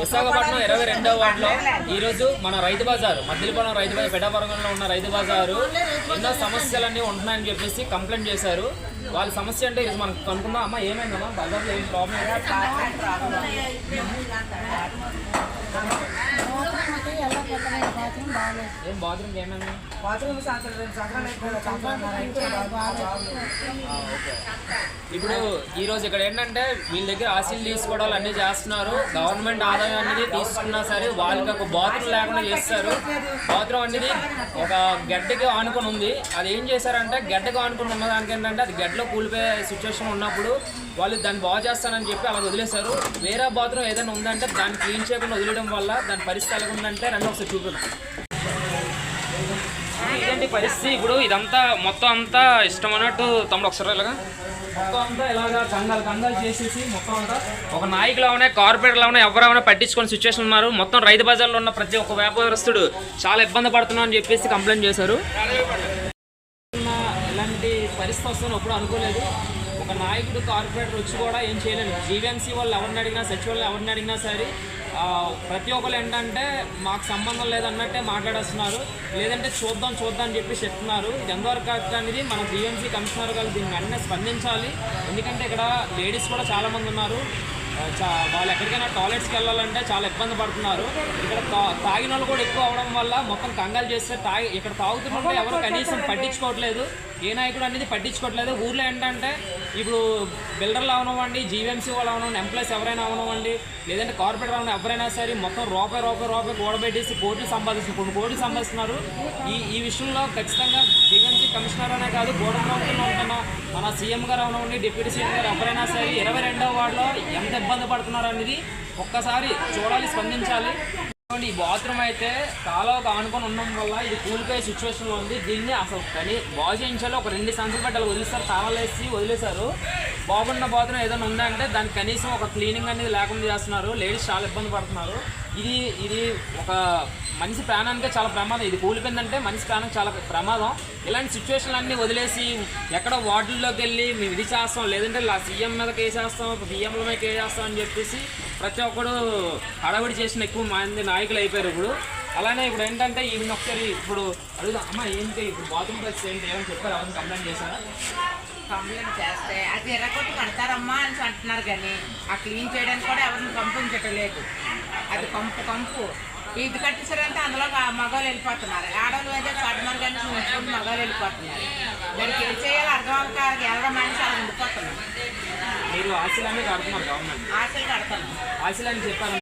విశాఖపట్నం 22వ వార్డులో ఈరోజు మన రైతు బజారు మద్దిలపాలెం రైతు బజార్ పెడాపురంలో ఉన్న రైతు బజారు ఎన్నో సమస్యలన్నీ ఉంటున్నాయని చెప్పేసి కంప్లైంట్ చేశారు. వాళ్ళ సమస్య అంటే ఇది మనకు కనుక్కుందాం. అమ్మ ఏమైందమ్మా బజార్లో ఏం ప్రాబ్లం? ఏం బాత్రూమ్ ఏమైంది? ఇప్పుడు ఈరోజు ఇక్కడ ఏంటంటే వీళ్ళ దగ్గర ఆశీలు తీసుకోవడాలు అన్నీ చేస్తున్నారు. గవర్నమెంట్ ఆదాయం అనేది తీసుకున్నా సరే వాళ్ళకి ఒక బాత్రూమ్ లేకుండా చేస్తారు. బాత్రూమ్ అనేది ఒక గడ్డకి ఆనుకొని ఉంది. అది ఏం చేశారంటే గడ్డకి ఆనుకొని ఉన్నదానికి ఏంటంటే అది గడ్డలో కూలిపోయే సిచ్యువేషన్ ఉన్నప్పుడు వాళ్ళు దాన్ని బాగు చేస్తానని చెప్పి అలా వదిలేశారు. వేరే బాత్రూమ్ ఏదైనా ఉందంటే దాన్ని క్లీన్ చేయకుండా వదిలేయడం వల్ల దాని పరిస్థితి ఎలా ఉందంటే రెండు ఒకసారి చూపిద్దాం. ఇదేంటి పరిస్థితి? ఇప్పుడు ఇదంతా మొత్తం అంతా ఇష్టం అన్నట్టు తమ్ముడు ఒకసారి ఇలాగా మొత్తం అంతా ఇలాగా కంగాలు చేసేసి మొత్తం అంతా ఒక నాయకులవనే కార్పొరేటర్లవనే ఎవరైనా పట్టించుకునే సిచ్యువేషన్ ఉన్నారు. మొత్తం రైతు బజార్లో ఉన్న ప్రతి ఒక్క వ్యాపారస్తుడు చాలా ఇబ్బంది పడుతున్నాం అని చెప్పేసి కంప్లైంట్ చేశారు. ఇలాంటి పరిస్థితి వస్తుందని ఎప్పుడు అనుకోలేదు. ఒక నాయకుడు కార్పొరేటర్ వచ్చి కూడా ఏం చేయలేదు. జీవీఎంసీ వాళ్ళు ఎవరిని అడిగినా సచివాలయం ఎవరిని అడిగినా సరే ప్రతి ఒక్కరు ఏంటంటే మాకు సంబంధం లేదన్నట్టే మాట్లాడేస్తున్నారు. లేదంటే చూద్దాం అని చెప్పి చెప్తున్నారు. ఇది ఎంతవరకు అనేది మన జీవీఎంసీ కమిషనర్ గారు దీన్ని వెంటనే స్పందించాలి. ఎందుకంటే ఇక్కడ లేడీస్ కూడా చాలామంది ఉన్నారు. వాళ్ళు ఎక్కడికైనా టాయిలెట్స్కి వెళ్ళాలంటే చాలా ఇబ్బంది పడుతున్నారు. ఇక్కడ తాగిన వాళ్ళు కూడా ఎక్కువ అవడం వల్ల మొత్తం కంగాలు చేస్తే ఇక్కడ తాగుతుంటే ఎవరు కనీసం పట్టించుకోవట్లేదు. ఏ నాయకుడు అనేది పట్టించుకోవట్లేదు. ఊర్లో ఏంటంటే ఇప్పుడు బిల్డర్లు అవనివ్వండి, జీవీఎంసీ వాళ్ళు అవనివ్వండి, ఎంప్లాయీస్ ఎవరైనా అవనివ్వండి, లేదంటే కార్పొరేటర్ అవన్నీ ఎవరైనా సరే మొత్తం రూపాయి కూడబెట్టేసి కోట్లు సంపాదిస్తున్నారు. ఈ విషయంలో ఖచ్చితంగా జీవీఎంసీ కమిషనర్ అనే కాదు, గోడ ప్రభుత్వంలో ఉంటున్న మన సీఎం గారు అవనివ్వండి, డిప్యూటీ సీఎం గారు ఎవరైనా సరే 22వ వార్డులో ఎంత ఇబ్బంది పడుతున్నారు అనేది ఒక్కసారి చూడాలి, స్పందించాలి. ఈ బాత్రూమ్ అయితే కాలువకు ఆనుకొని ఉండడం వల్ల ఇది కూలిపోయే సిచ్యువేషన్లో ఉంది. దీన్ని అసలు కానీ బాగు చేయించాలి. ఒక 2 సంవత్సరాలు పెట్టాలి వదిలేస్తారు, తాళాలు వేసి వదిలేశారు. బాగున్న బాత్రూమ్ ఏదైనా ఉందంటే దానికి కనీసం ఒక క్లీనింగ్ అనేది లేకుండా చేస్తున్నారు. లేడీస్ చాలా ఇబ్బంది పడుతున్నారు. ఇది ఒక మనిషి ప్రాణానికే చాలా ప్రమాదం. ఇది కూలిపోయిందంటే మనిషి ప్రాణానికి చాలా ప్రమాదం. ఇలాంటి సిచ్యువేషన్లు అన్నీ వదిలేసి ఎక్కడ వార్డుల్లోకి వెళ్ళి మేము ఇది చేస్తాం, లేదంటే సీఎం మీద కేసేస్తాం, పిఎంల మీద కేసేస్తాం అని చెప్పేసి ప్రతి ఒక్కడు హడావిడి చేసిన ఎక్కువ మంది నాయకులు అయిపోయారు ఇప్పుడు. అలానే ఇప్పుడు ఏంటంటే ఈవిని ఒకసారి ఇప్పుడు అడుగుదాం. అమ్మ ఏంటి ఇప్పుడు బాత్రూమ్ పరిస్థితి ఏంటి ఏమని చెప్పారు? ఎవరిని కంప్లైంట్ చేశారా? కంప్లైంట్ చేస్తే అది ఎర్రగొట్టి కడతారమ్మా అని అంటున్నారు, కానీ ఆ క్లీన్ చేయడానికి కూడా ఎవరిని పంపించట్లేదు. అది కంపు ఇది కట్టించారంటే అందులో మగవాళ్ళు వెళ్ళిపోతున్నారు. ఆడవాళ్ళు అయితే కట్టున్నారు కానీ ఉంచుకుంటూ మగవాళ్ళు వెళ్ళిపోతున్నారు. దానికి ఏం చేయాలో అర్థం కాదు. ఎవరో మనిషి అలా ఉండిపోతున్నారు. మీరు ఆశలన్నీ కడుతున్నారు, గవర్నమెంట్ ఆశలు కడతాను ఆశలని చెప్పారు.